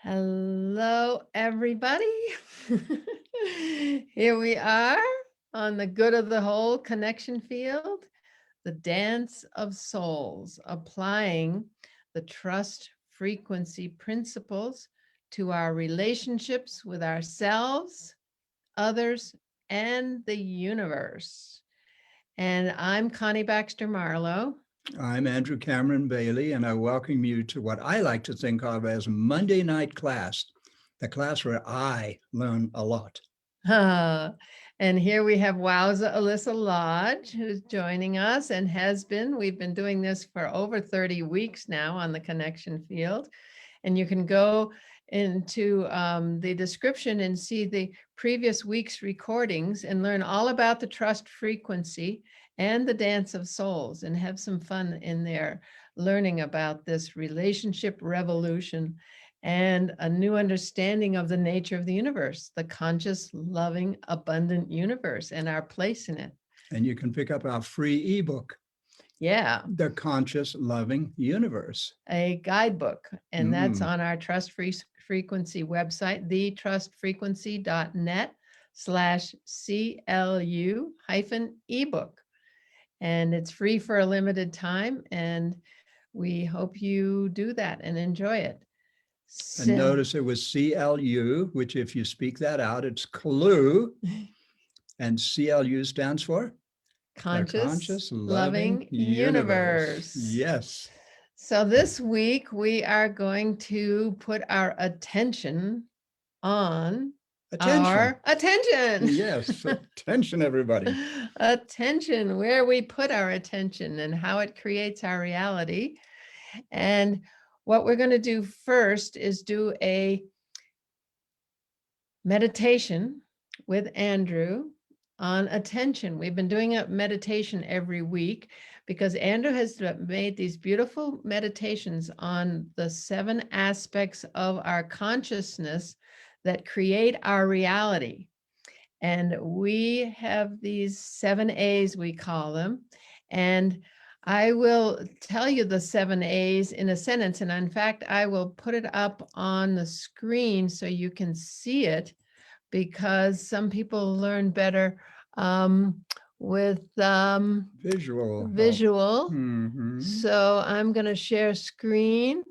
Hello, everybody. Here we are on the good of the whole connection field, the dance of souls, applying the trust frequency principles to our relationships with ourselves, others, and the universe. And I'm Connie Baxter Marlow. I'm Andrew Cameron Bailey, and I welcome you to what I like to think of as Monday night class, the class where I learn a lot. And here we have Wowza Alyssa Lodge, who's joining us and has been. We've been doing this for over 30 weeks now on the connection field. And you can go into the description and see the previous week's recordings and learn all about the trust frequency and the dance of souls and have some fun in there learning about this relationship revolution and a new understanding of the nature of the universe, the conscious, loving, abundant universe and our place in it. And you can pick up our free ebook. Yeah. The Conscious Loving Universe. A guidebook. And that's on our Trust Frequency website, thetrustfrequency.net/CLU-ebook. And it's free for a limited time. And we hope you do that and enjoy it. And notice it was CLU, which if you speak that out, it's clue. And CLU stands for? Conscious Loving Universe. Yes. So this week we are going to put our attention on our attention. Yes, attention, everybody. Attention, where we put our attention and how it creates our reality. And what we're going to do first is do a meditation with Andrew on attention. We've been doing a meditation every week because Andrew has made these beautiful meditations on the 7 aspects of our consciousness that create our reality. And we have these 7 A's, we call them. And I will tell you the 7 A's in a sentence. And in fact, I will put it up on the screen so you can see it, because some people learn better with visual. Mm-hmm. So I'm going to share screen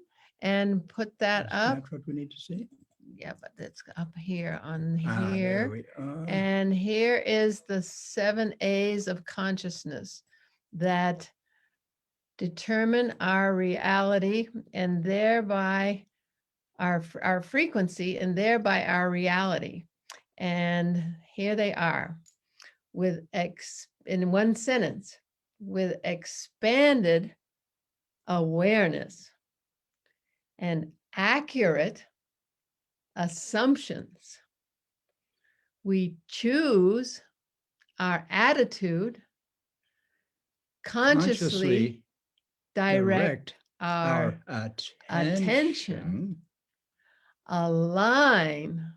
and put that up. That's what we need to see. Yeah, but it's up here on here. There we are. And here is the 7 A's of consciousness that determine our reality and thereby our frequency and thereby our reality. And here they are, in one sentence, with expanded awareness and accurate assumptions, we choose our attitude, consciously direct our attention, align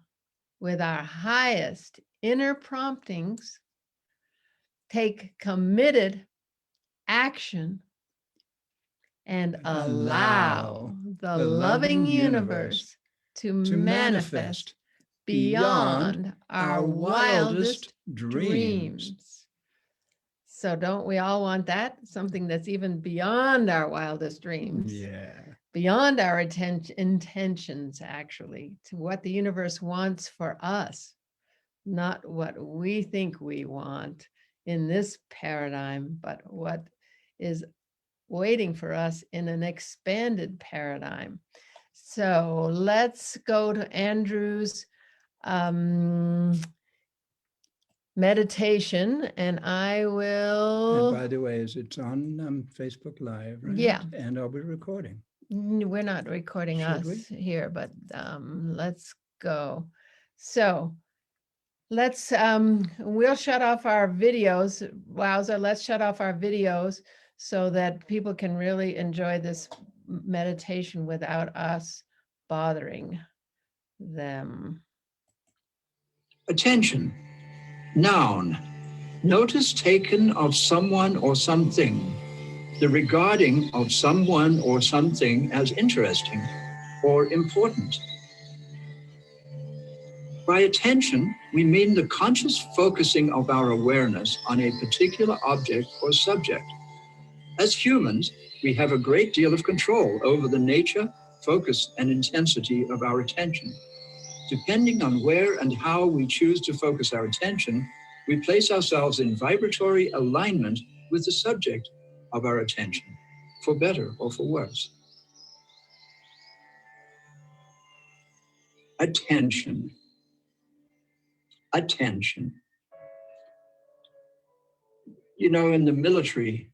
with our highest inner promptings, take committed action, and allow the loving universe to manifest beyond our wildest dreams. So don't we all want that? Something that's even beyond our wildest dreams. Yeah. Beyond our intentions, actually, to what the universe wants for us, not what we think we want in this paradigm, but what is waiting for us in an expanded paradigm. So let's go to Andrew's meditation, and I will. And by the way, it's on Facebook Live, right? Yeah. And I'll be recording. We're not recording here, but let's go. So let's, we'll shut off our videos. Wowza, let's shut off our videos so that people can really enjoy this meditation without us bothering them. Attention. Noun. Notice taken of someone or something. The regarding of someone or something as interesting or important. By attention, we mean the conscious focusing of our awareness on a particular object or subject. As humans, we have a great deal of control over the nature, focus, and intensity of our attention. Depending on where and how we choose to focus our attention, we place ourselves in vibratory alignment with the subject of our attention, for better or for worse. Attention. Attention. You know, in the military,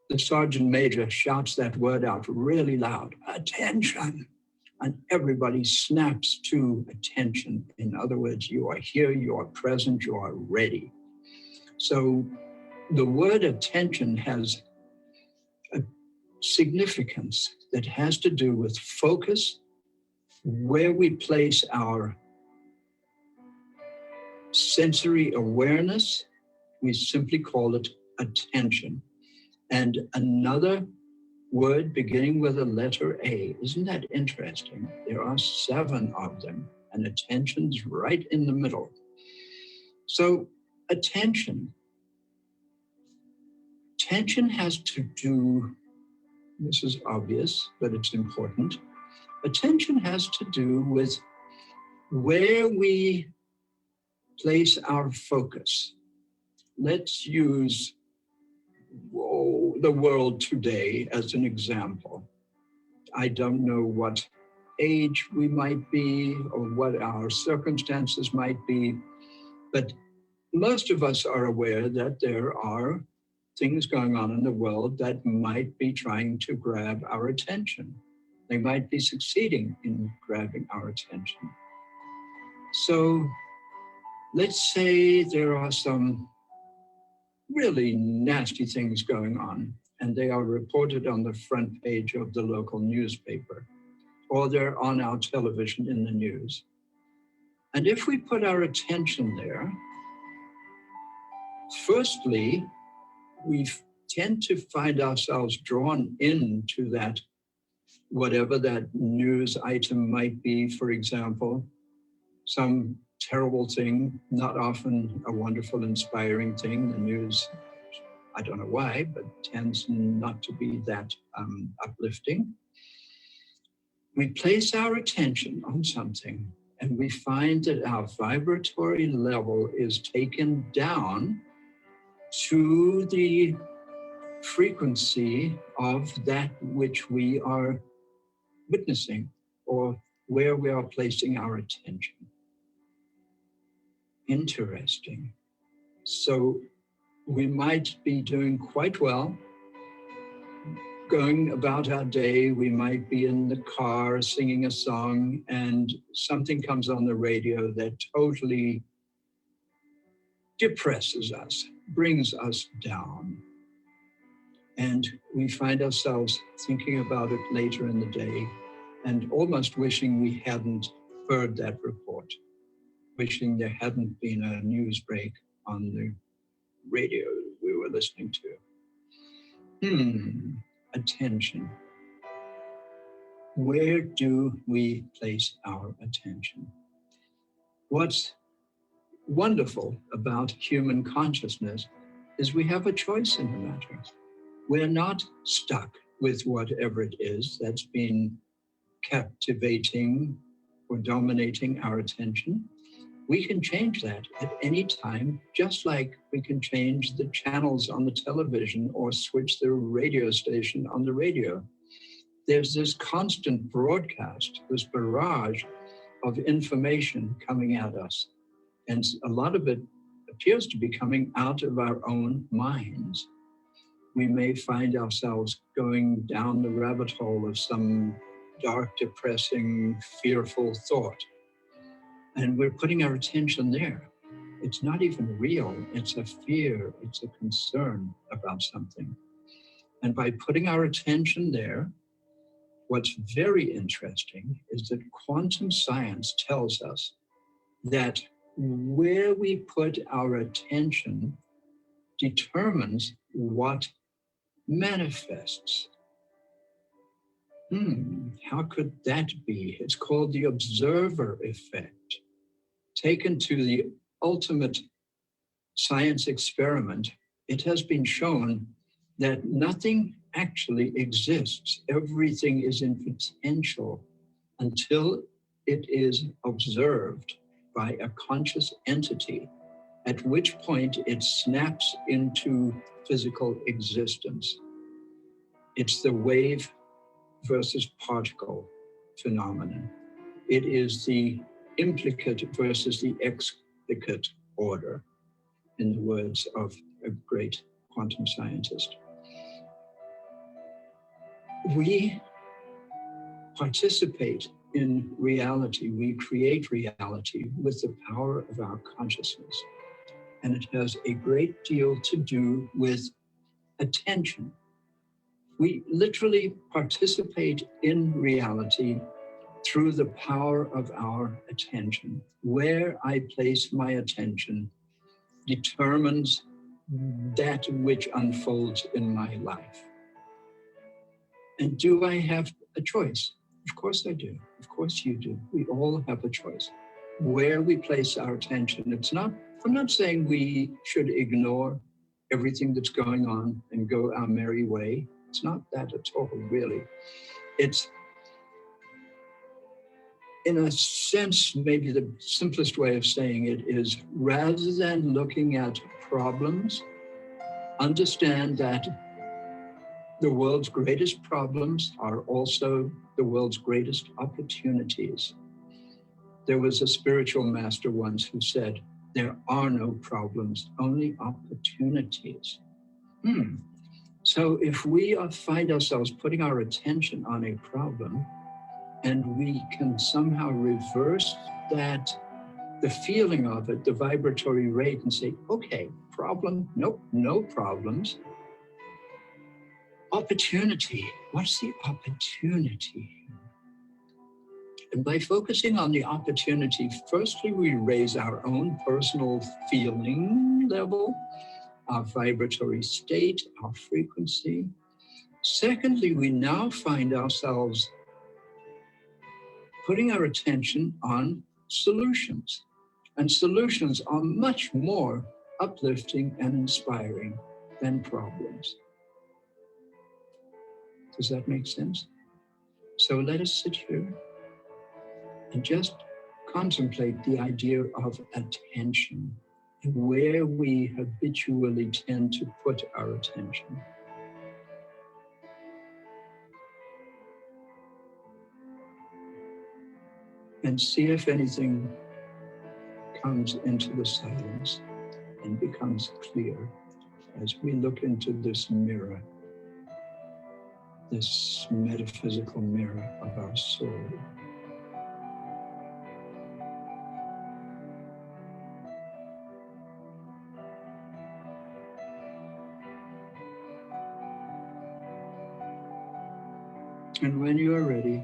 the sergeant major shouts that word out really loud, attention, and everybody snaps to attention. In other words, you are here, you are present, you are ready. So the word attention has a significance that has to do with focus, where we place our sensory awareness. We simply call it attention. And another word beginning with the letter A. Isn't that interesting? There are 7 of them, and attention's right in the middle. So attention. Attention has to do, this is obvious, but it's important. Attention has to do with where we place our focus. Let's use the world today as an example. I don't know what age we might be or what our circumstances might be, but most of us are aware that there are things going on in the world that might be trying to grab our attention. They might be succeeding in grabbing our attention. So let's say there are some really nasty things going on, and they are reported on the front page of the local newspaper, or they're on our television in the news. And if we put our attention there, firstly, we tend to find ourselves drawn into that, whatever that news item might be. For example, some terrible thing, not often a wonderful, inspiring thing. The news, I don't know why, but tends not to be that uplifting. We place our attention on something and we find that our vibratory level is taken down to the frequency of that which we are witnessing or where we are placing our attention. Interesting. So we might be doing quite well, going about our day. We might be in the car singing a song and something comes on the radio that totally depresses us, brings us down. And we find ourselves thinking about it later in the day and almost wishing we hadn't heard that report, wishing there hadn't been a news break on the radio we were listening to. Attention. Where do we place our attention? What's wonderful about human consciousness is we have a choice in the matter. We're not stuck with whatever it is that's been captivating or dominating our attention. We can change that at any time, just like we can change the channels on the television or switch the radio station on the radio. There's this constant broadcast, this barrage of information coming at us. And a lot of it appears to be coming out of our own minds. We may find ourselves going down the rabbit hole of some dark, depressing, fearful thought. And we're putting our attention there. It's not even real. It's a fear. It's a concern about something. And by putting our attention there, what's very interesting is that quantum science tells us that where we put our attention determines what manifests. How could that be? It's called the observer effect. taken to the ultimate science experiment, it has been shown that nothing actually exists. Everything is in potential until it is observed by a conscious entity, at which point it snaps into physical existence. It's the wave versus particle phenomenon. It is the implicate versus the explicate order, in the words of a great quantum scientist. We participate in reality, we create reality with the power of our consciousness. And it has a great deal to do with attention. We literally participate in reality through the power of our attention. Where I place my attention determines that which unfolds in my life. And do I have a choice? Of course I do. Of course you do. We all have a choice. Where we place our attention, I'm not saying we should ignore everything that's going on and go our merry way. It's not that at all, really. It's, in a sense, maybe the simplest way of saying it is, rather than looking at problems, understand that the world's greatest problems are also the world's greatest opportunities. There was a spiritual master once who said, there are no problems, only opportunities. So if we find ourselves putting our attention on a problem, and we can somehow reverse that, the feeling of it, the vibratory rate, and say, okay, problem, nope, no problems. Opportunity, what's the opportunity? And by focusing on the opportunity, firstly, we raise our own personal feeling level, our vibratory state, our frequency. Secondly, we now find ourselves putting our attention on solutions. And solutions are much more uplifting and inspiring than problems. Does that make sense? So let us sit here and just contemplate the idea of attention and where we habitually tend to put our attention. And see if anything comes into the silence and becomes clear as we look into this mirror, this metaphysical mirror of our soul. And when you are ready,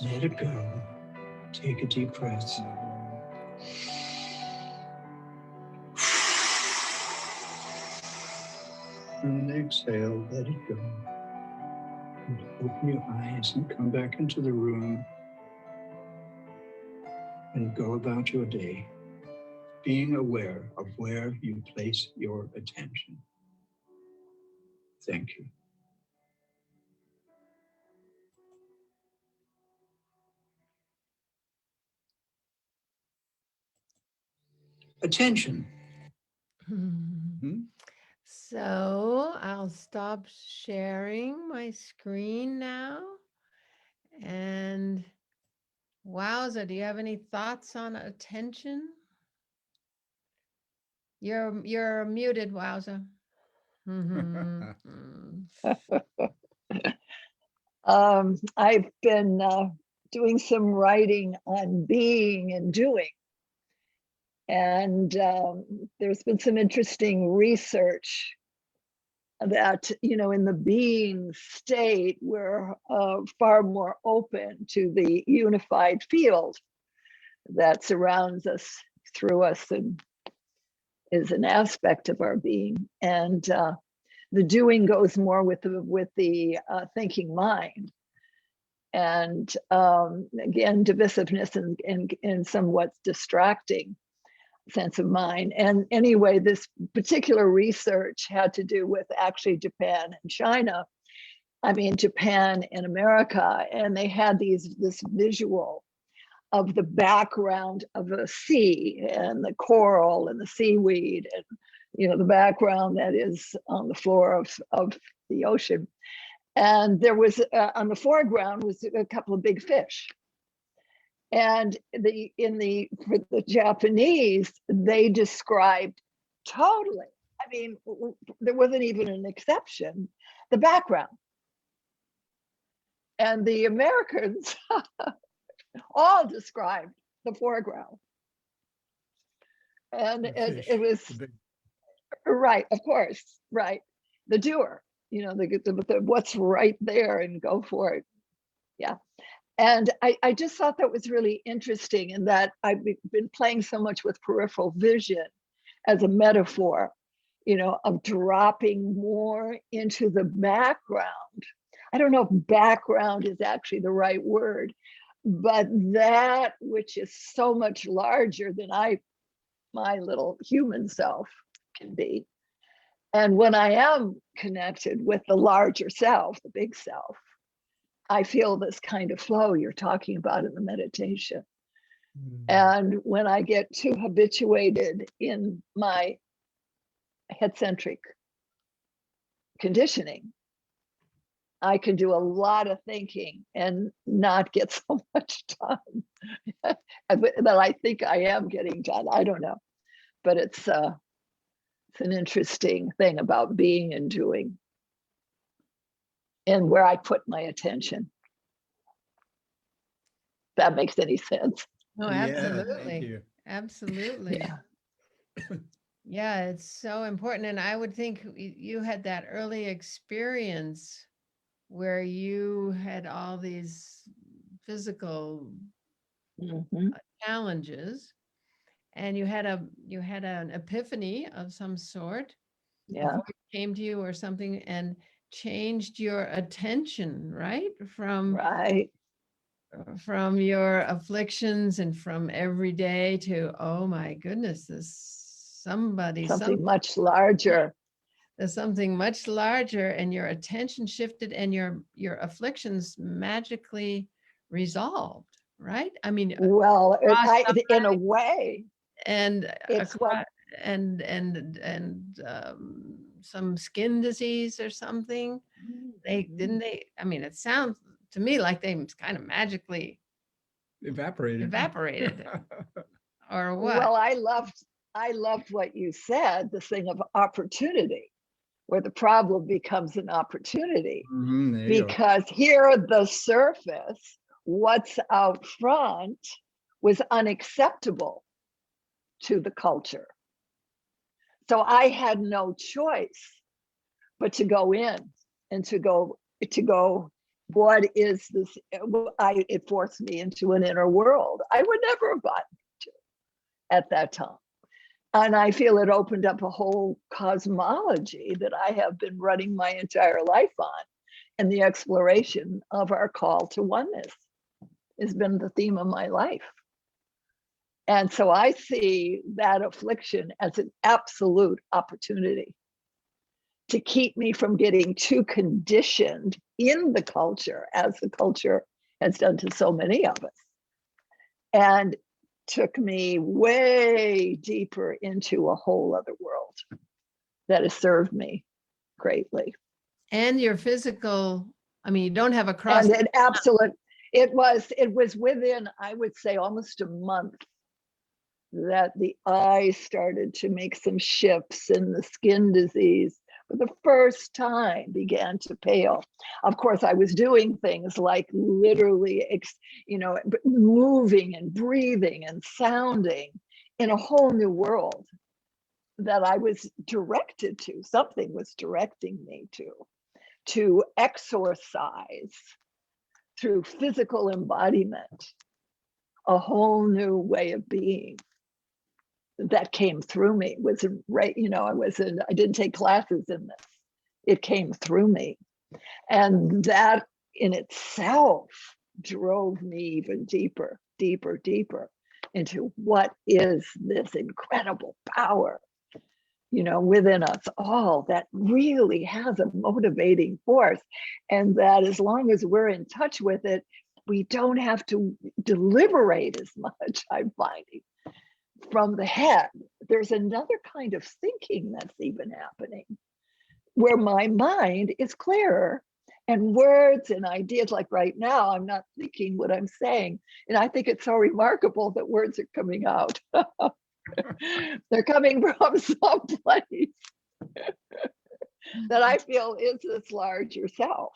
let it go. Take a deep breath. And exhale, let it go. And open your eyes and come back into the room and go about your day, being aware of where you place your attention. Thank you. Attention. So I'll stop sharing my screen now. And Wowza, do you have any thoughts on attention? You're muted, Wowza. I've been doing some writing on being and doing. And there's been some interesting research that, in the being state, we're far more open to the unified field that surrounds us, through us, and is an aspect of our being. And the doing goes more with the thinking mind. and again, divisiveness and somewhat distracting sense of mind. And anyway, this particular research had to do with actually Japan and China. I mean, Japan and America, and they had this visual of the background of the sea and the coral and the seaweed and, you know, the background that is on the floor of the ocean. And there was on the foreground was a couple of big fish. And for the Japanese, they described totally, I mean, there wasn't even an exception, the background. And the Americans all described the foreground. And it was, right, of course, right. The doer, you know, the what's right there and go for it. Yeah. And I just thought that was really interesting, in that I've been playing so much with peripheral vision as a metaphor, you know, of dropping more into the background. I don't know if background is actually the right word, but that which is so much larger than my little human self can be. And when I am connected with the larger self, the big self, I feel this kind of flow you're talking about in the meditation. And when I get too habituated in my head-centric conditioning, I can do a lot of thinking and not get so much done that I think I am getting done. I don't know, but it's an interesting thing about being and doing, and where I put my attention. If that makes any sense. Oh, Yeah, absolutely. thank you. Absolutely. Yeah. Yeah, it's so important. And I would think you had that early experience where you had all these physical Mhm. challenges, and you had an epiphany of some sort. A Yeah. voice came to you or something and changed your attention, right? Right. From your afflictions and from every day to, oh my goodness, Something much larger. there's something much larger, and your attention shifted and your afflictions magically resolved, right? I mean, Well, across in a way, and it's what. across, and some skin disease or something. They, I mean, it sounds to me like they kind of magically evaporated or what? Well, I loved what you said, this thing of opportunity, where the problem becomes an opportunity. There you go. Because here at the surface, what's out front was unacceptable to the culture. So I had no choice but to go in and to go, what is this? It forced me into an inner world I would never have gotten to at that time. And I feel it opened up a whole cosmology that I have been running my entire life on. And the exploration of our call to oneness has been the theme of my life. And so I see that affliction as an absolute opportunity to keep me from getting too conditioned in the culture, as the culture has done to so many of us. And took me way deeper into a whole other world that has served me greatly. And your physical, I mean, you don't have a cross. And it was within, I would say, almost a month that the eyes started to make some shifts, and the skin disease for the first time began to pale. Of course, I was doing things like literally, moving and breathing and sounding in a whole new world that I was directed to. Something was directing me to exorcise through physical embodiment, a whole new way of being that came through me. Was right, I didn't take classes in this. It came through me. And that in itself drove me even deeper, deeper, deeper into what is this incredible power, you know, within us all that really has a motivating force. And that as long as we're in touch with it, we don't have to deliberate as much, I'm finding, from the head. There's another kind of thinking that's even happening where my mind is clearer and words and ideas, like right now, I'm not thinking what I'm saying. And I think it's so remarkable that words are coming out. They're coming from someplace that I feel is this larger self.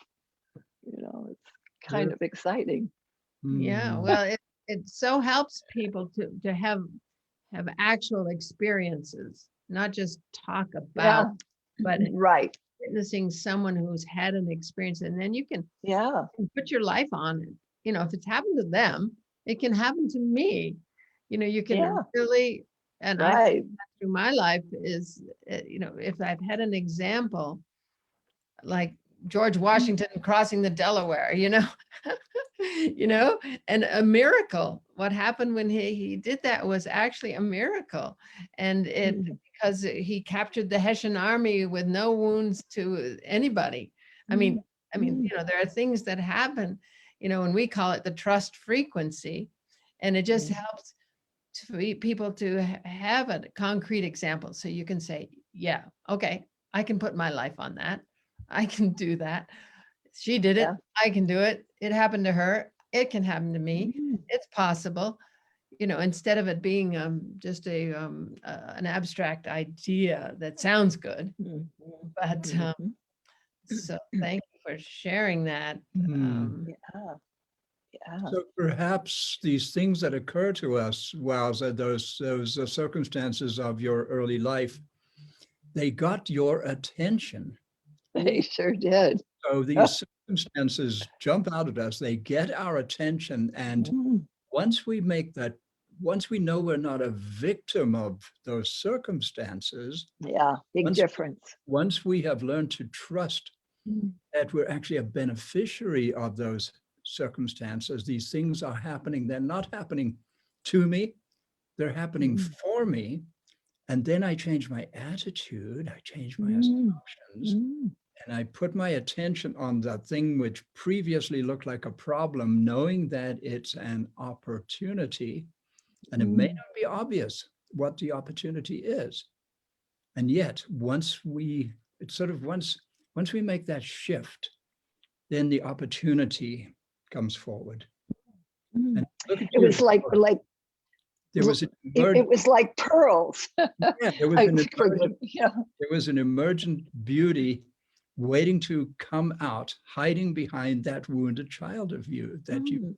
You know, it's kind of exciting. Yeah, Mm. well, it so helps people to have actual experiences, not just talk about, but Right. witnessing someone who's had an experience, and then you can Yeah. put your life on it. You know, if it's happened to them, it can happen to me. You know, you can Yeah. really, and I Right. through my life is, you know, if I've had an example like George Washington crossing the Delaware, you know, you know, and a miracle. What happened when he did that was actually a miracle. And it, because he captured the Hessian army with no wounds to anybody. I mean, you know, there are things that happen, you know, and we call it the trust frequency. And it just helps to people to have a concrete example. So you can say, yeah, okay, I can put my life on that. I can do that. She did it. Yeah. I can do it. It happened to her. It can happen to me. It's possible. You know, instead of it being just an abstract idea that sounds good. But so thank you for sharing that. Yeah. So perhaps these things that occur to us, Wowza, those circumstances of your early life, they got your attention. They sure did. So these circumstances jump out at us, they get our attention. And once we make that, once we know we're not a victim of those circumstances, Yeah, big difference. once we have learned to trust that we're actually a beneficiary of those circumstances, these things are happening, they're not happening to me, they're happening for me. And then I change my attitude, I change my assumptions, and I put my attention on that thing which previously looked like a problem, knowing that it's an opportunity. And it may not be obvious what the opportunity is. And yet, once we make that shift, then the opportunity comes forward. And look at It was like there was it was like pearls. there was an emergent beauty waiting to come out, hiding behind that wounded child of you you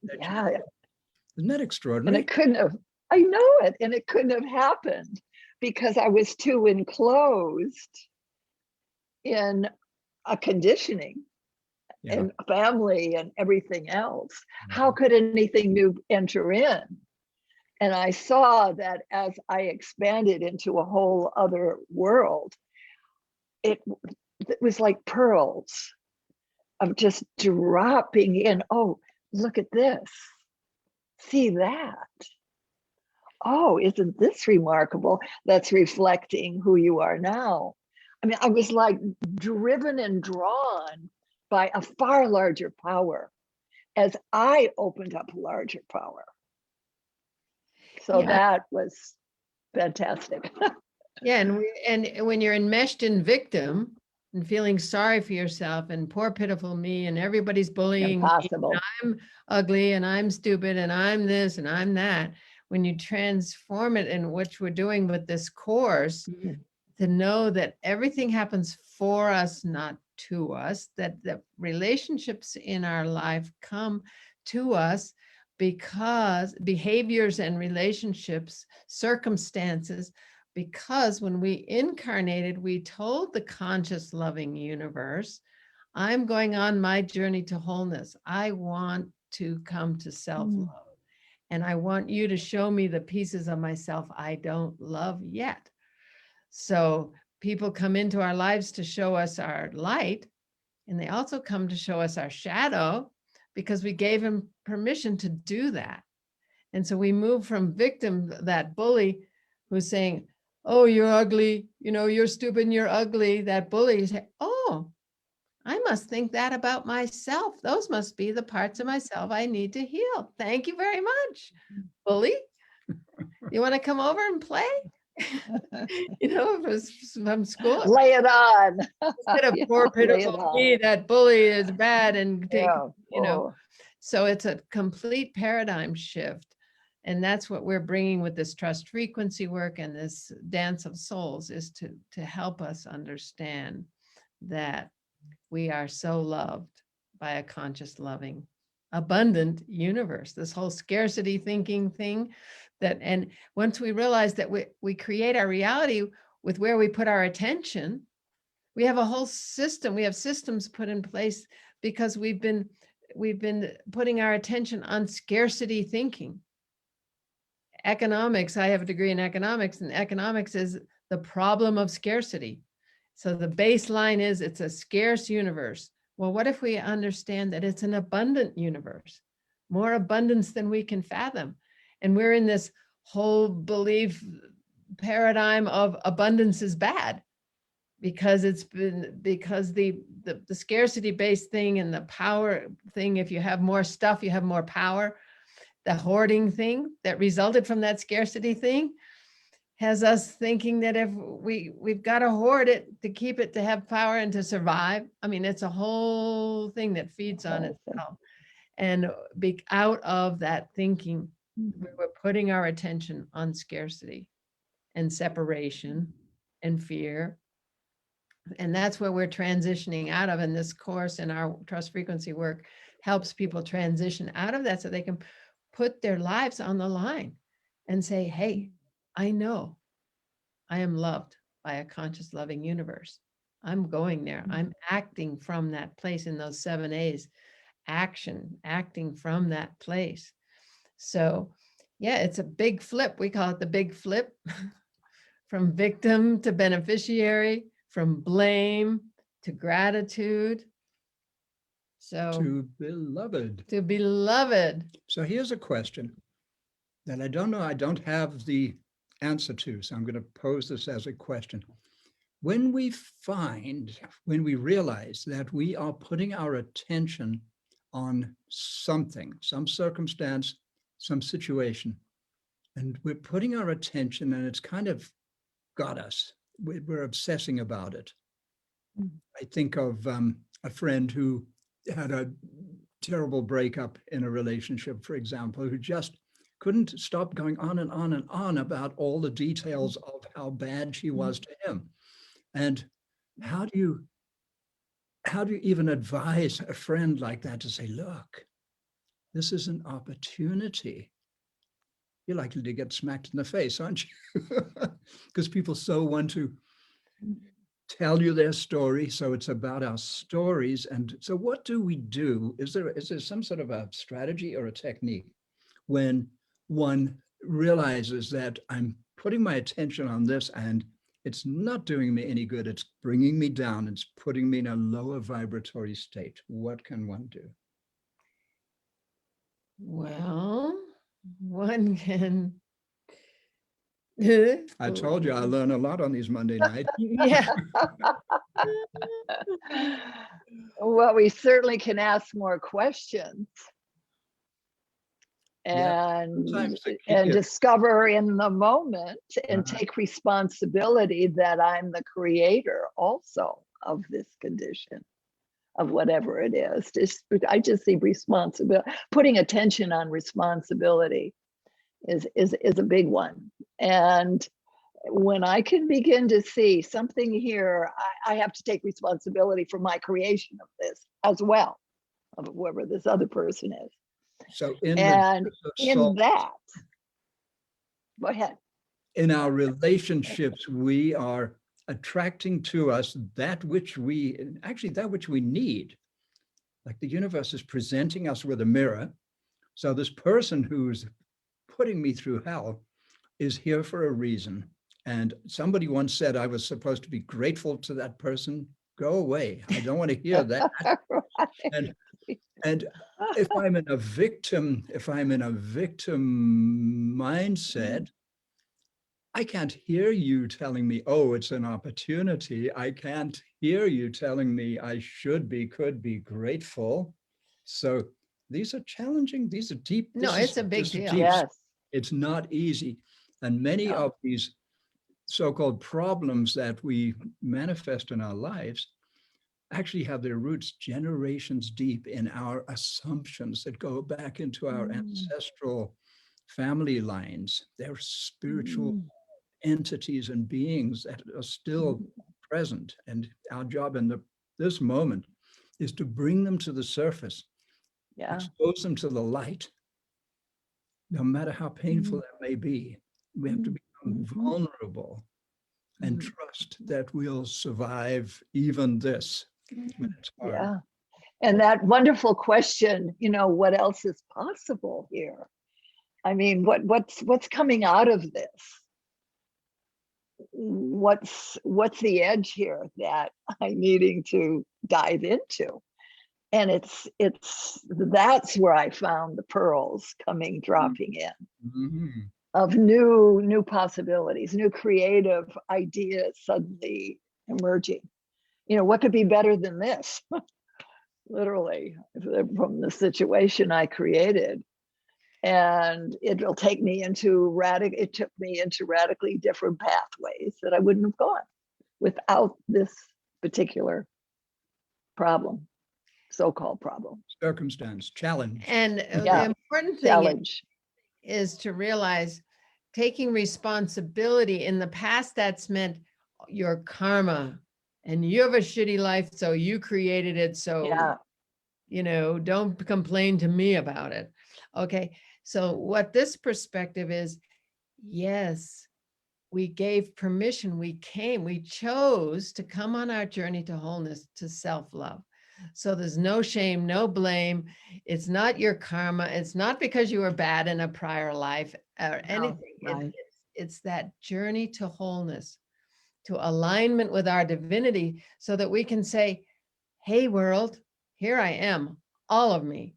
isn't that extraordinary? And it couldn't have, I know it, and it couldn't have happened because I was too enclosed in a conditioning and family and everything else. How could anything new enter in? And I saw that as I expanded into a whole other world, it was like pearls of just dropping in. Oh, look at this. See that. Oh, isn't this remarkable? That's reflecting who you are now. I mean, I was like driven and drawn by a far larger power as I opened up larger power. So that was fantastic. Yeah, and when you're enmeshed in victim and feeling sorry for yourself and poor pitiful me and everybody's bullying me, and I'm ugly and I'm stupid and I'm this and I'm that, when you transform it in what we're doing with this course, to know that everything happens for us, not to us, that the relationships in our life come to us because behaviors and relationships, circumstances, because when we incarnated, we told the conscious loving universe, I'm going on my journey to wholeness. I want to come to self-love. And I want you to show me the pieces of myself I don't love yet. So people come into our lives to show us our light, and they also come to show us our shadow, because we gave him permission to do that. And so we move from victim, that bully who's saying, oh, you're ugly, you know, you're stupid and you're ugly. That bully is saying, oh, I must think that about myself. Those must be the parts of myself I need to heal. Thank you very much, bully. You want to come over and play? You know, from school. Lay it on. Instead of Yeah, poor lay it pitiful on. me, that bully is bad and take, Yeah. you know. Oh. So it's a complete paradigm shift. And that's what we're bringing with this trust frequency work and this dance of souls, is to help us understand that we are so loved by a conscious, loving, abundant universe. This whole scarcity thinking thing, that, and once we realize that we create our reality with where we put our attention, we have a whole system. We have systems put in place because we've been putting our attention on scarcity thinking. Economics, I have a degree in economics, and economics is the problem of scarcity. So the baseline is it's a scarce universe. Well, what if we understand that it's an abundant universe, more abundance than we can fathom? And we're in this whole belief paradigm of abundance is bad, because the scarcity based thing and the power thing, if you have more stuff, you have more power. The hoarding thing that resulted from that scarcity thing has us thinking that if we've got to hoard it to keep it, to have power and to survive. I mean, it's a whole thing that feeds on itself. And out of that thinking, we're putting our attention on scarcity and separation and fear. And that's where we're transitioning out of. And this course and our trust frequency work helps people transition out of that, so they can put their lives on the line and say, hey, I know I am loved by a conscious, loving universe. I'm going there. I'm acting from that place in those 7 A's. Acting from that place. So yeah, it's a big flip. We call it the big flip from victim to beneficiary, from blame to gratitude. So To beloved. to beloved. So here's a question that I don't know, I don't have the answer to, so I'm going to pose this as a question. When we realize that we are putting our attention on something, some circumstance, some situation, and we're putting our attention and it's kind of got us, we're obsessing about it. I think of a friend who had a terrible breakup in a relationship, for example, who just couldn't stop going on and on and on about all the details of how bad she was to him. And how do you even advise a friend like that to say, look, this is an opportunity? You're likely to get smacked in the face, aren't you? Because people so want to tell you their story. So it's about our stories. And so what do we do? Is there some sort of a strategy or a technique when one realizes that I'm putting my attention on this and it's not doing me any good, it's bringing me down, it's putting me in a lower vibratory state? What can one do? Well, one can. I told you I learn a lot on these Monday nights. Yeah. Well, we certainly can ask more questions. Yeah, And sometimes the key is- discover in the moment and Uh-huh. take responsibility that I'm the creator also of this condition, of whatever it is. I just see responsibility, putting attention on responsibility is a big one. And when I can begin to see something here, I have to take responsibility for my creation of this as well, of whoever this other person is. So in And the soul, in that, go ahead. in our relationships, we are attracting to us that which we need. Like the universe is presenting us with a mirror. So this person who's putting me through hell is here for a reason. And somebody once said I was supposed to be grateful to that person. Go away. I don't want to hear that. And And if I'm in a victim mindset, I can't hear you telling me, oh, it's an opportunity. I can't hear you telling me I should be, could be grateful. So these are challenging. These are deep. No, it's a big this is deal. deep. Yes. It's not easy. And many No. of these so-called problems that we manifest in our lives actually have their roots generations deep in our assumptions that go back into our ancestral family lines. They're spiritual entities and beings that are still present. And our job in this moment is to bring them to the surface, Yeah. expose them to the light, no matter how painful that may be. We have to become vulnerable and trust that we'll survive even this when it's hard. Yeah. And that wonderful question, what else is possible here? I mean, what's coming out of this? What's the edge here that I'm needing to dive into? And that's where I found the pearls dropping in of new possibilities, new creative ideas suddenly emerging. What could be better than this? Literally, from the situation I created. And it took me into radically different pathways that I wouldn't have gone without this particular problem, so-called problem. Circumstance, challenge. And Yeah. the important thing Challenge. is to realize taking responsibility. In the past, that's meant your karma, and you have a shitty life, so you created it. So, Yeah. Don't complain to me about it. Okay. So what this perspective is, yes, we gave permission. We chose to come on our journey to wholeness, to self-love. So there's no shame, no blame. It's not your karma. It's not because you were bad in a prior life or anything. Right. It's that journey to wholeness, to alignment with our divinity, so that we can say, hey, world, here I am, all of me.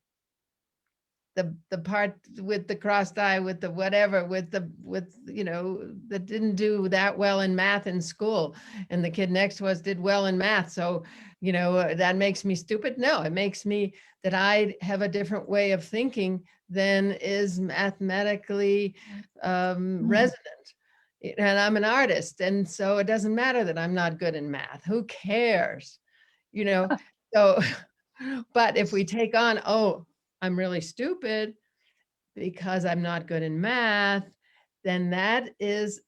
The part with the crossed eye, with the whatever, that didn't do that well in math in school, and the kid next to us did well in math. So, that makes me stupid. No, it makes me that I have a different way of thinking than is mathematically resonant. And I'm an artist. And so it doesn't matter that I'm not good in math. Who cares? So, but if we take on, oh, I'm really stupid because I'm not good in math, then that is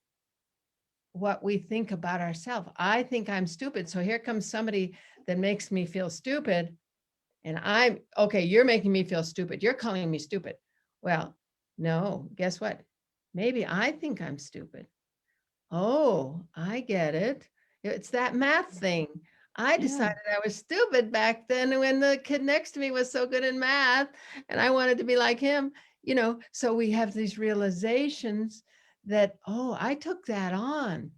what we think about ourselves. I think I'm stupid. So here comes somebody that makes me feel stupid. And okay, you're making me feel stupid. You're calling me stupid. Well, no, guess what? Maybe I think I'm stupid. Oh, I get it. It's that math thing. I decided I was stupid back then when the kid next to me was so good in math and I wanted to be like him, so we have these realizations that, oh, I took that on,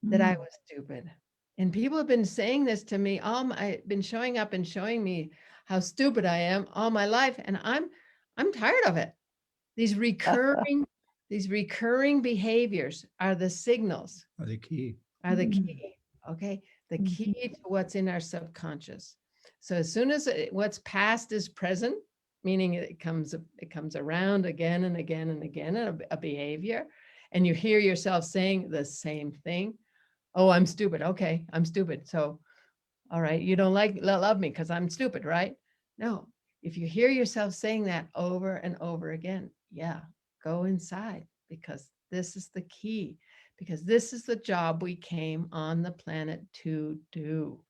that I was stupid. And people have been saying this to me, I've been showing up and showing me how stupid I am all my life. And I'm tired of it. These recurring behaviors are the signals. Are the key. Okay. The key to what's in our subconscious. So as soon as what's past is present, meaning it comes around again and again and again, a behavior, and you hear yourself saying the same thing. Oh, I'm stupid. Okay, I'm stupid. So, all right, you don't love me because I'm stupid, right? No. If you hear yourself saying that over and over again, go inside, because this is the key, because this is the job we came on the planet to do.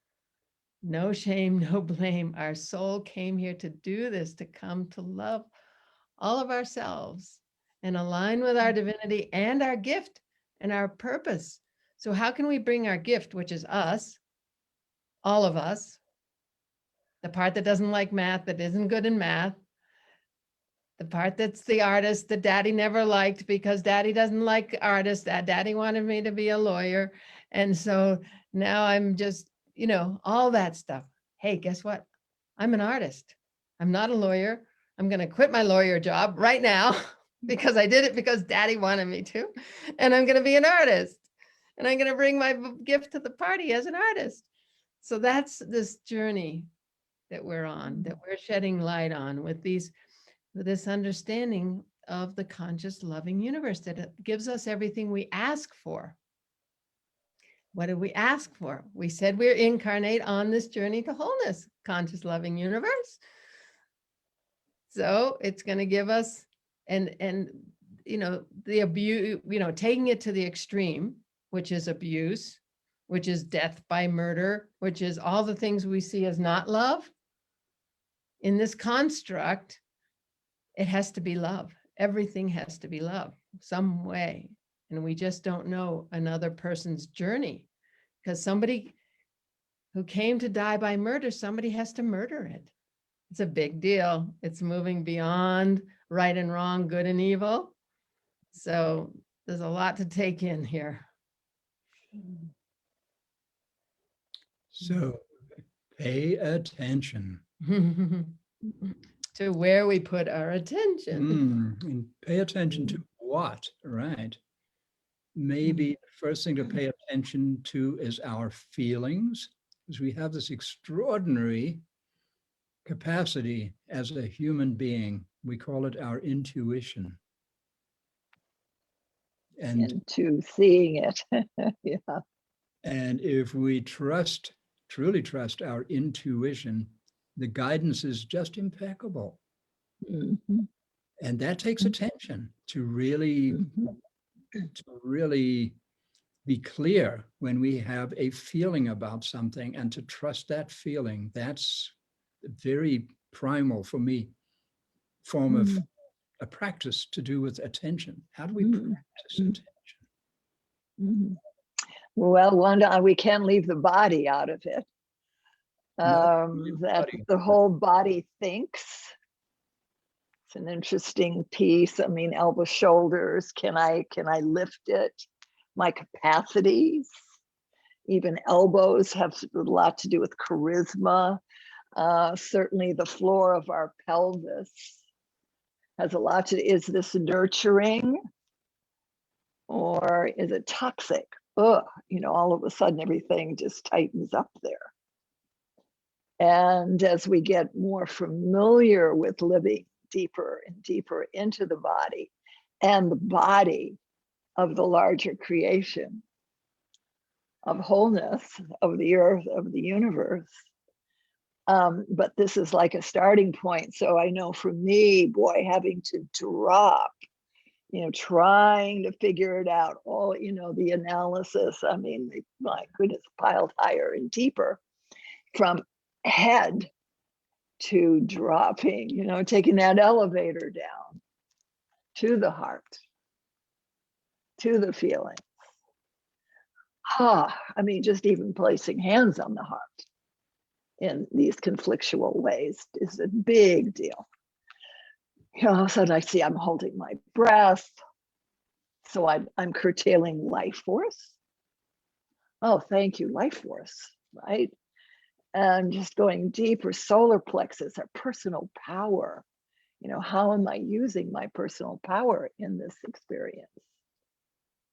No shame, no blame. Our soul came here to do this, to come to love all of ourselves and align with our divinity and our gift and our purpose. So how can we bring our gift, which is us, all of us, the part that doesn't like math, that isn't good in math, the part that's the artist that daddy never liked because daddy doesn't like artists, that daddy wanted me to be a lawyer. And so now I'm just, all that stuff. Hey, guess what? I'm an artist. I'm not a lawyer. I'm going to quit my lawyer job right now because I did it because daddy wanted me to. And I'm going to be an artist. And I'm going to bring my gift to the party as an artist. So that's this journey that we're on, that we're shedding light on with this understanding of the conscious loving universe that it gives us everything we ask for. What did we ask for? We said we're incarnate on this journey to wholeness, conscious loving universe. So it's going to give us, and the abuse, taking it to the extreme, which is abuse, which is death by murder, which is all the things we see as not love. In this construct, it has to be love. Everything has to be love some way. And we just don't know another person's journey, because somebody who came to die by murder, somebody has to murder it. It's a big deal. It's moving beyond right and wrong, good and evil. So there's a lot to take in here. So pay attention. To where we put our attention. And pay attention to what, right? Maybe the first thing to pay attention to is our feelings, because we have this extraordinary capacity as a human being. We call it our intuition. And into seeing it. Yeah. And if we truly trust our intuition, the guidance is just impeccable. Mm-hmm. And that takes attention to really be clear when we have a feeling about something, and to trust that feeling. That's a very primal, for me, form of a practice to do with attention. How do we practice attention? Well, Wanda, we can't leave the body out of it. That the whole body thinks. It's an interesting piece. I mean, elbow, shoulders. Can I lift it? My capacities. Even elbows have a lot to do with charisma. Certainly, the floor of our pelvis has a lot to. Is this nurturing, or is it toxic? All of a sudden everything just tightens up there. And as we get more familiar with living deeper and deeper into the body and the body of the larger creation of wholeness, of the earth, of the universe. But this is like a starting point. So I know for me, boy, having to drop, trying to figure it out, all, the analysis, I mean, my goodness, piled higher and deeper from head to dropping, taking that elevator down to the heart, to the feelings. I mean, just even placing hands on the heart in these conflictual ways is a big deal. All of a sudden I see I'm holding my breath. So I'm curtailing life force. Oh, thank you, life force, right? And just going deeper, solar plexus, our personal power. How am I using my personal power in this experience?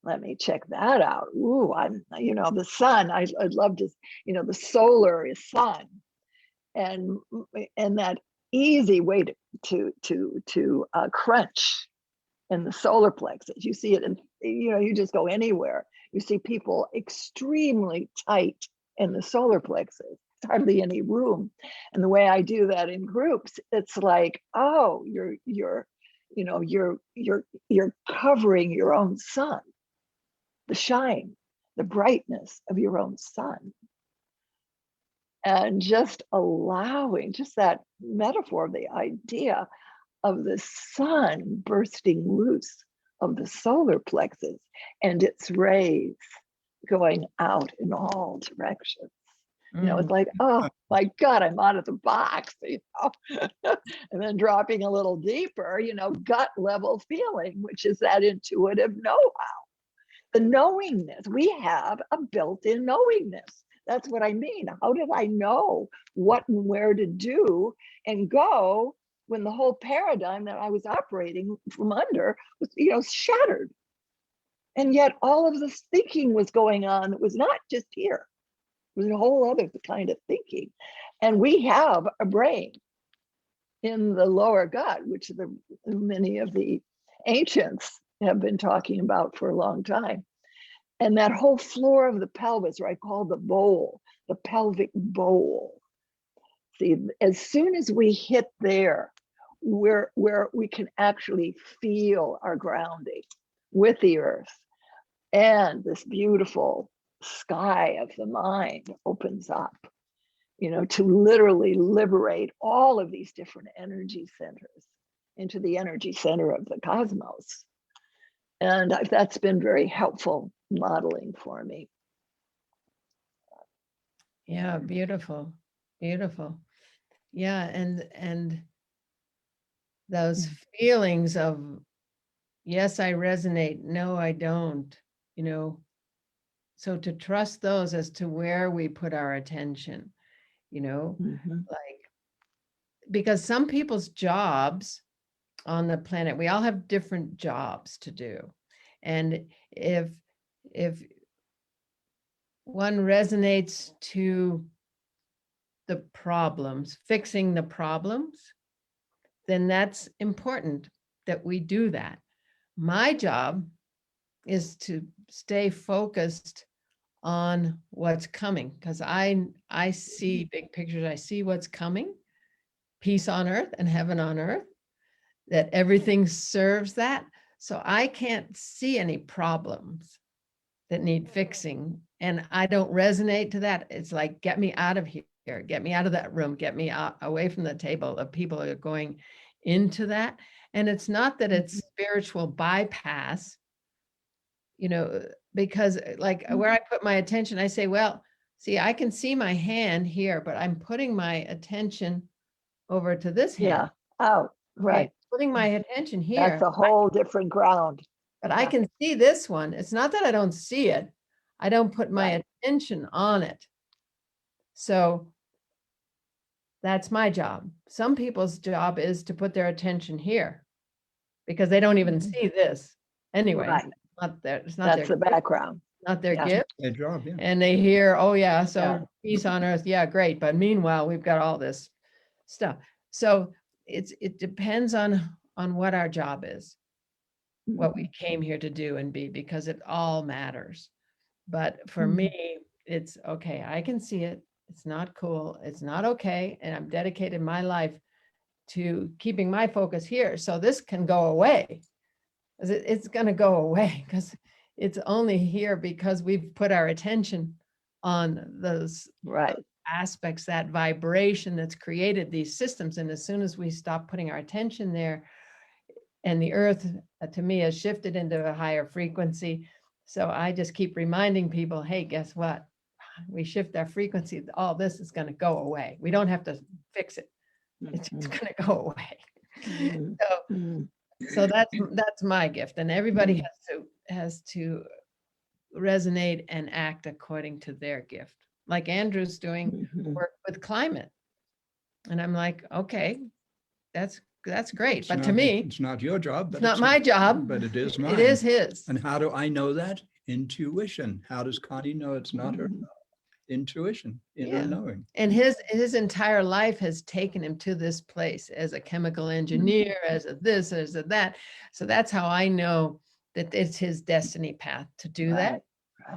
Let me check that out. Ooh, the sun, I'd love to, the solar is sun. And that easy way to crunch in the solar plexus. You see it in, you just go anywhere. You see people extremely tight in the solar plexus, hardly any room. And the way I do that in groups, it's like, oh, you're covering your own sun, the shine, the brightness of your own sun. And just allowing, just that metaphor, the idea of the sun bursting loose of the solar plexus and its rays going out in all directions. It's like, oh my God, I'm out of the box, and then dropping a little deeper, gut level feeling, which is that intuitive know-how. The knowingness, we have a built-in knowingness That's what I mean. How did I know what and where to do and go when the whole paradigm that I was operating from under was, shattered? And yet all of this thinking was going on that was not just here. It was a whole other kind of thinking. And we have a brain in the lower gut, which many of the ancients have been talking about for a long time. And that whole floor of the pelvis, I call the bowl, the pelvic bowl. See, as soon as we hit there, where we can actually feel our grounding with the earth, and this beautiful sky of the mind opens up, to literally liberate all of these different energy centers into the energy center of the cosmos. And that's been very helpful modeling for me. Yeah, beautiful, beautiful. Yeah, and those feelings of, yes, I resonate, no, I don't, so to trust those as to where we put our attention, like, because some people's jobs on the planet, we all have different jobs to do. And if one resonates to the problems, fixing the problems, then that's important that we do that. My job is to stay focused on what's coming, because I see big pictures. I see what's coming, peace on earth and heaven on earth, that everything serves that. So I can't see any problems that need fixing, and I don't resonate to that. It's like, get me out of here, get me out of that room, get me out, away from the table of people who are going into that. And it's not that it's spiritual bypass, because like where I put my attention, I say, well, see, I can see my hand here, but I'm putting my attention over to this hand. Yeah. Oh, right. Okay, putting my attention here. That's a whole different ground. But I can see this one. It's not that I don't see it. I don't put my attention on it. So that's my job. Some people's job is to put their attention here because they don't even see this anyway. Right. It's not That's their the background. not their Yeah. gift. Their job, yeah. And they hear, oh yeah, so Yeah. peace on earth, yeah, great. But meanwhile, we've got all this stuff. So it depends on what our job is, what we came here to do and be, because it all matters. But for me, it's okay. I can see it. It's not cool. It's not okay. And I'm dedicated my life to keeping my focus here. So this can go away. It's going to go away because it's only here because we've put our attention on those Right. aspects, that vibration that's created these systems. And as soon as we stop putting our attention there, and the earth, to me, has shifted into a higher frequency. So I just keep reminding people, hey, guess what? We shift our frequency, all this is going to go away. We don't have to fix it. It's just going to go away. So that's my gift. And everybody has to resonate and act according to their gift. Like Andrew's doing work with climate. And I'm like, okay, that's great. But to me, it's not your job. But it's not my job. But it is mine. It is his. And how do I know that? Intuition. How does Connie know it's not her? Intuition, inner knowing. And his entire life has taken him to this place as a chemical engineer, as a this, as a that. So that's how I know that it's his destiny path to do that,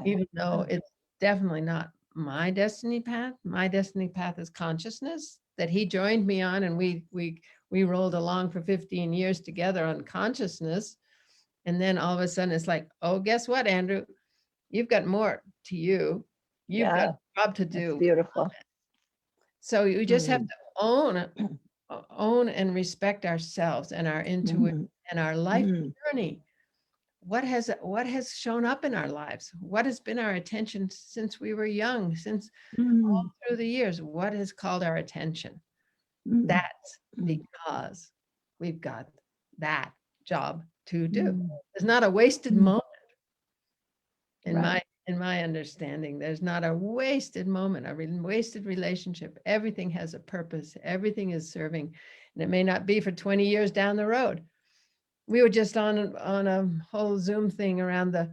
even though it's definitely not my destiny path. My destiny path is consciousness that he joined me on, and we rolled along for 15 years together on consciousness. And then all of a sudden it's like, oh, guess what, Andrew? You've got more to you. You've got a job to do. That's beautiful. So you just have to own and respect ourselves and our intuition and our life journey. What has shown up in our lives? What has been our attention since we were young, since all through the years? What has called our attention? That's because we've got that job to do. It's not a wasted moment, in my in my understanding. There's not a wasted moment, a wasted relationship. Everything has a purpose. Everything is serving. And it may not be for 20 years down the road. We were just on a whole Zoom thing around the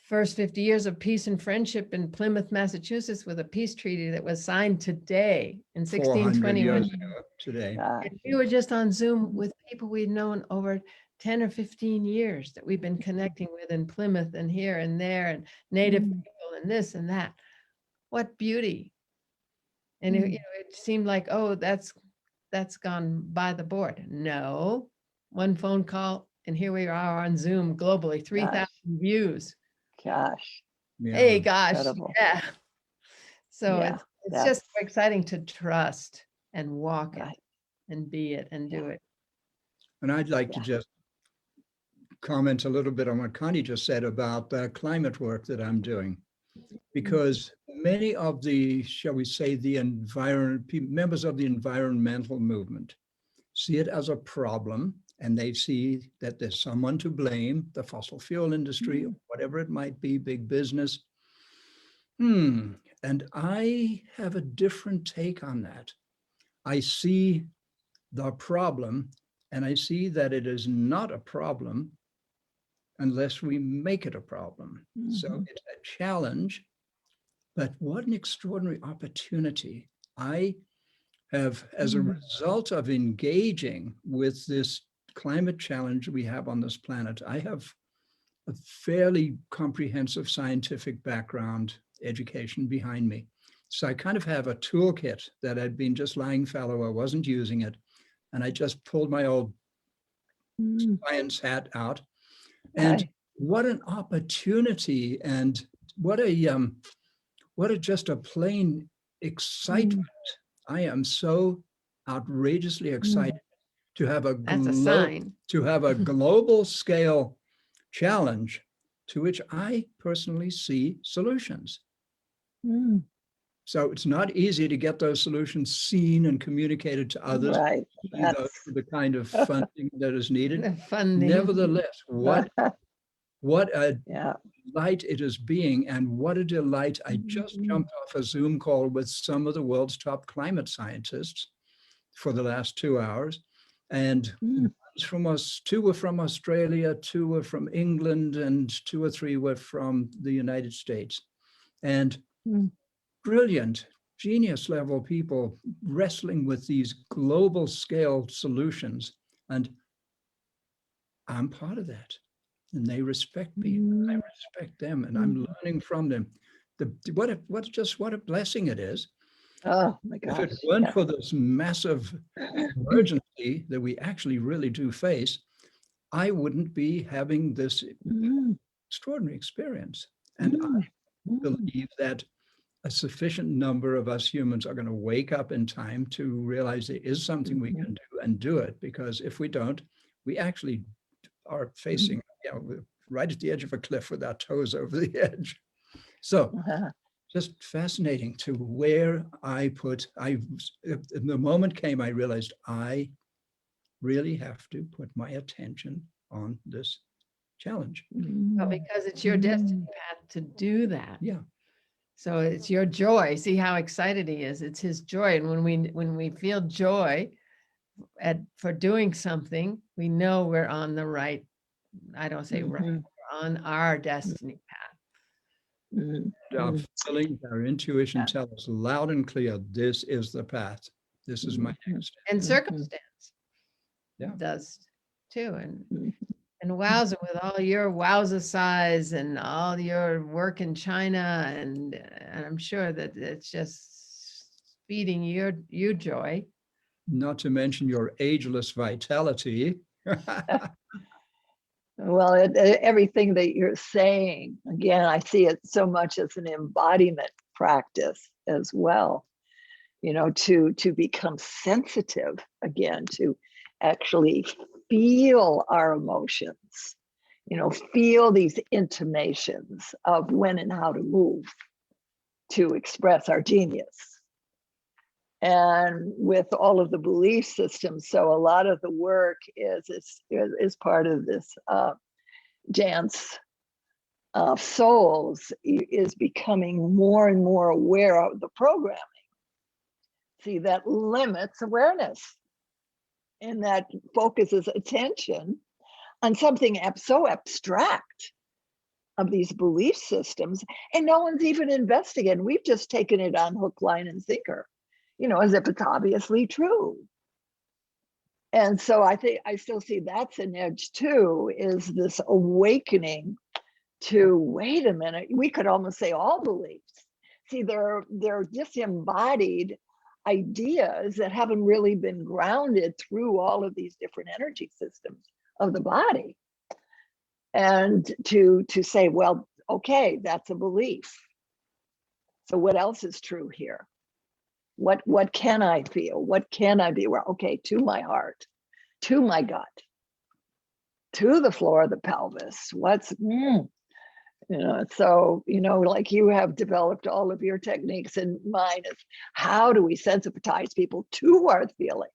first 50 years of peace and friendship in Plymouth, Massachusetts, with a peace treaty that was signed today in 400 years 1621. ago today. Gosh. And we were just on Zoom with people we'd known over 10 or 15 years that we've been connecting with in Plymouth and here and there, and Native people and this and that. What beauty. And it seemed like, oh, that's gone by the board. No, one phone call and here we are on Zoom globally, 3,000 views. Gosh. Yeah. Hey, gosh, Incredible. yeah. So Yeah, it's just so exciting to trust and walk it Right. and be it and do it. And I'd like to just comment a little bit on what Connie just said about the climate work that I'm doing, because many of the, shall we say, the members of the environmental movement see it as a problem, and they see that there's someone to blame, the fossil fuel industry, whatever it might be, big business. And I have a different take on that. I see the problem, and I see that it is not a problem unless we make it a problem. So it's a challenge, but what an extraordinary opportunity. I have, as a result of engaging with this climate challenge we have on this planet, I have a fairly comprehensive scientific background, education behind me. So I kind of have a toolkit that had been just lying fallow. I wasn't using it. And I just pulled my old science hat out. And what an opportunity, and what a just a plain excitement. I am so outrageously excited to have That's a sign. global scale challenge to which I personally see solutions. So it's not easy to get those solutions seen and communicated to others. Right. The kind of funding that is needed. The funding. Nevertheless, what a Yeah. delight it is being, and what a delight. I just jumped off a Zoom call with some of the world's top climate scientists for the last 2 hours. And two were from Australia, 2 were from England, and 2 or 3 were from the United States. And brilliant, genius level people wrestling with these global scale solutions. And I'm part of that. And they respect me, and I respect them, and I'm learning from them. What a blessing it is. Oh my gosh. If it weren't for this massive emergency that we actually really do face, I wouldn't be having this extraordinary experience. And I believe that a sufficient number of us humans are going to wake up in time to realize there is something we can do and do it. Because if we don't, we actually are facing, we're right at the edge of a cliff with our toes over the edge. So just fascinating to where the moment came, I realized I really have to put my attention on this challenge. Well, because it's your destiny path to do that. Yeah. So it's your joy. See how excited he is. It's his joy. And when we feel joy for doing something, we know we're on the right, I don't say right, we're on our destiny path. Our feelings, our intuition tell us loud and clear, this is the path. This is my next step. And circumstance does too. And wowza, with all your wowza size and all your work in China, and I'm sure that it's just feeding you joy. Not to mention your ageless vitality. Well, everything that you're saying, again, I see it so much as an embodiment practice as well, to become sensitive again, to actually feel our emotions, feel these intimations of when and how to move to express our genius. And with all of the belief systems, so a lot of the work is part of this dance souls is becoming more and more aware of the programming. See, that limits awareness, and that focuses attention on something so abstract of these belief systems, and no one's even investigated. We've just taken it on hook, line, and sinker, as if it's obviously true. And so I think I still see that's an edge too, is this awakening to, wait a minute, we could almost say all beliefs. See, they're disembodied ideas that haven't really been grounded through all of these different energy systems of the body. And to say, well, okay, that's a belief. So what else is true here? What can I feel? What can I be aware? Okay, to my heart, to my gut, to the floor of the pelvis. So, like you have developed all of your techniques, and mine is, how do we sensitize people to our feelings?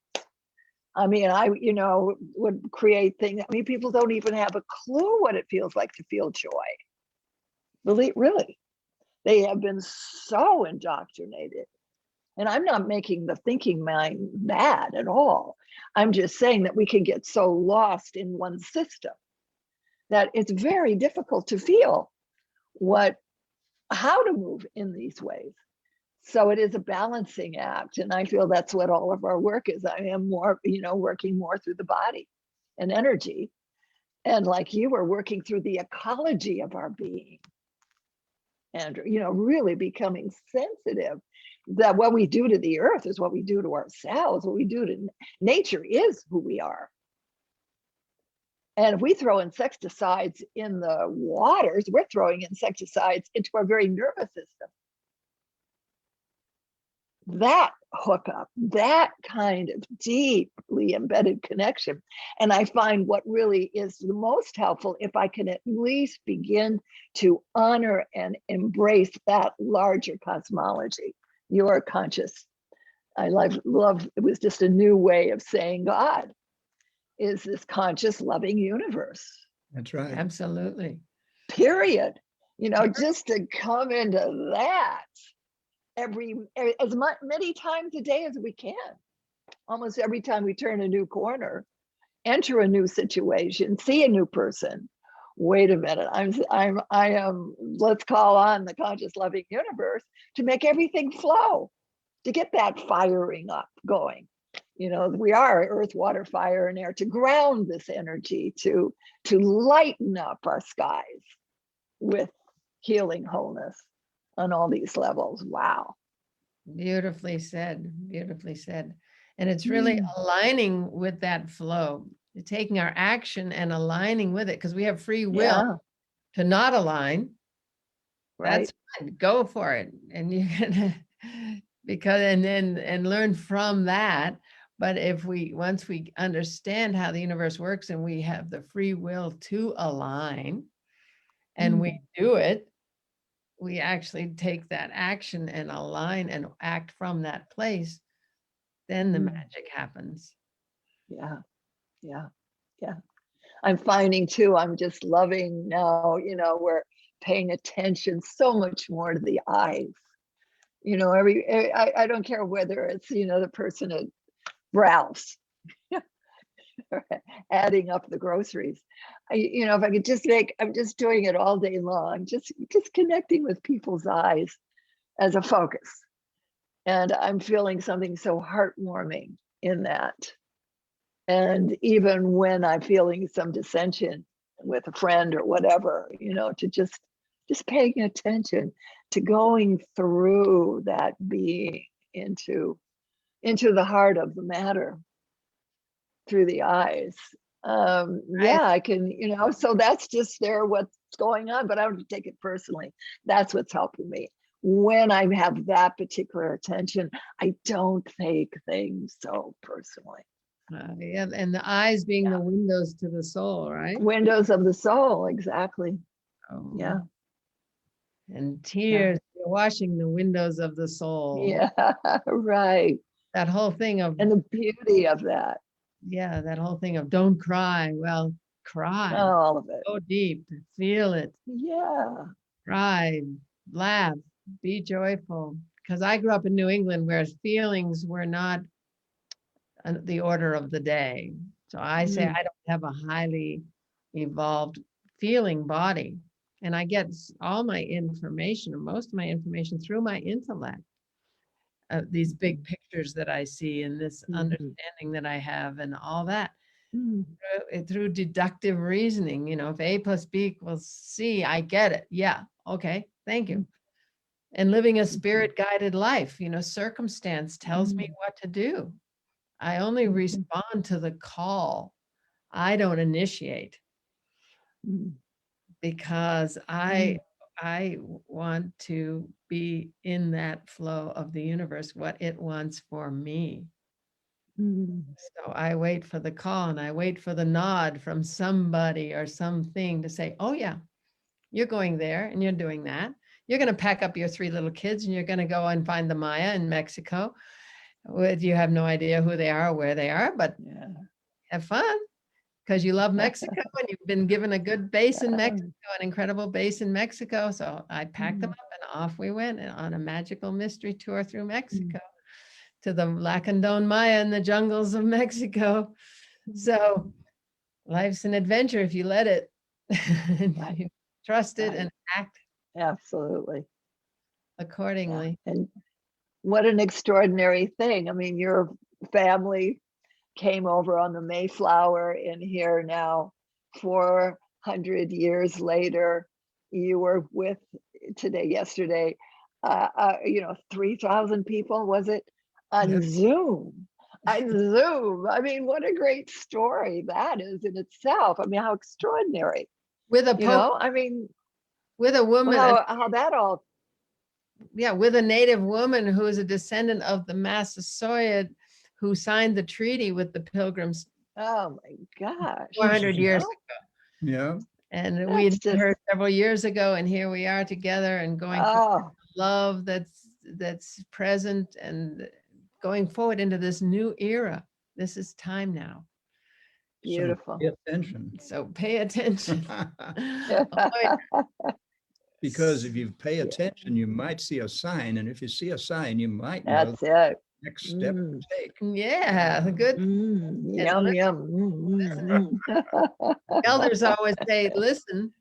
I mean, I would create things. I mean, people don't even have a clue what it feels like to feel joy. Really, they have been so indoctrinated. And I'm not making the thinking mind bad at all. I'm just saying that we can get so lost in one system that it's very difficult to feel how to move in these ways. So it is a balancing act. And I feel that's what all of our work is. I am more, working more through the body and energy. And like you were working through the ecology of our being, Andrew, really becoming sensitive that what we do to the earth is what we do to ourselves. What we do to nature is who we are. And if we throw insecticides in the waters, we're throwing insecticides into our very nervous system. That hookup, that kind of deeply embedded connection. And I find what really is the most helpful, if I can at least begin to honor and embrace that larger cosmology, your conscious. I love, it was just a new way of saying God is this conscious, loving universe. That's right. Absolutely. Period. Just to come into that as many times a day as we can. Almost every time we turn a new corner, enter a new situation, see a new person. Wait a minute, I am, let's call on the conscious loving universe to make everything flow, to get that firing up going. We are earth, water, fire, and air, to ground this energy, to lighten up our skies with healing wholeness on all these levels. Wow. Beautifully said. Beautifully said. And it's really aligning with that flow, taking our action and aligning with it, because we have free will to not align. Right. That's fine. Go for it. And you can and learn from that. But once we understand how the universe works and we have the free will to align and we do it, we actually take that action and align and act from that place, then the magic happens. Yeah. I'm finding too, I'm just loving now, we're paying attention so much more to the eyes. I don't care whether it's, the person at Ralph's adding up the groceries. If I could just I'm just doing it all day long, just connecting with people's eyes as a focus. And I'm feeling something so heartwarming in that. And even when I'm feeling some dissension with a friend or whatever, to just paying attention to going through that being into the heart of the matter through the eyes. I can, so that's just what's going on, but I don't take it personally. That's what's helping me. When I have that particular attention, I don't take things so personally. And the eyes being the windows to the soul, right? Windows of the soul, exactly. Oh. Yeah. And tears, you're washing the windows of the soul. Yeah, right. That whole thing of, and the beauty of that. Yeah, that whole thing of don't cry. Well, cry, all of it. go deep, feel it, Yeah. cry, laugh, be joyful. Because I grew up in New England where feelings were not the order of the day. So I say I don't have a highly evolved feeling body. And I get all my information, or most of my information, through my intellect. These big pictures that I see and this understanding that I have and all that. Through deductive reasoning, you know, if A plus B equals C, I get it. Yeah. Okay. Thank you. And living a spirit guided life, you know, circumstance tells me what to do. I only respond to the call. I don't initiate because I want to be in that flow of the universe, what it wants for me. So I wait for the call and I wait for the nod from somebody or something to say, oh yeah, you're going there and you're doing that. You're going to pack up your 3 little kids and you're going to go and find the Maya in Mexico. You have no idea who they are or where they are, but have fun because you love Mexico and you've been given a good base in Mexico, an incredible base in Mexico. So I packed them up and off we went on a magical mystery tour through Mexico to the Lacandon Maya in the jungles of Mexico. So life's an adventure if you let it. You trust it and act Absolutely. accordingly. And what an extraordinary thing. I mean, your family came over on the Mayflower, and here now 400 years later, you were with yesterday, 3,000 people, was it? On Zoom. On Zoom. I mean, what a great story that is in itself. I mean, how extraordinary. With a I mean, with a woman, how that all. Yeah, with a native woman who is a descendant of the Massasoit who signed the treaty with the Pilgrims. Oh my gosh. 400 years ago. Yeah. And we had met her several years ago, and here we are together and going through love that's present and going forward into this new era. This is time now. Beautiful. So pay attention. So pay attention. Because if you pay attention, you might see a sign. And if you see a sign, you might know That's it. next step to take. Yeah, good. Yum, yum. Elders always say, listen.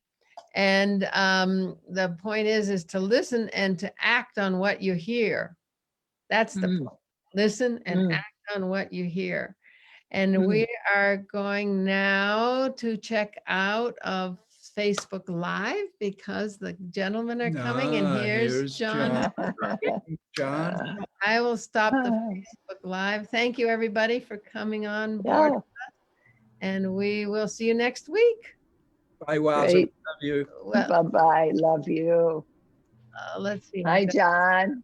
And the point is to listen and to act on what you hear. That's the point. Listen and act on what you hear. And we are going now to check out of Facebook Live because the gentlemen are coming, and here's John. John. I will stop the Facebook Live. Thank you, everybody, for coming on board. And we will see you next week. Bye, Wowza. Love you. Bye-bye. Love you. Let's see. Hi, John.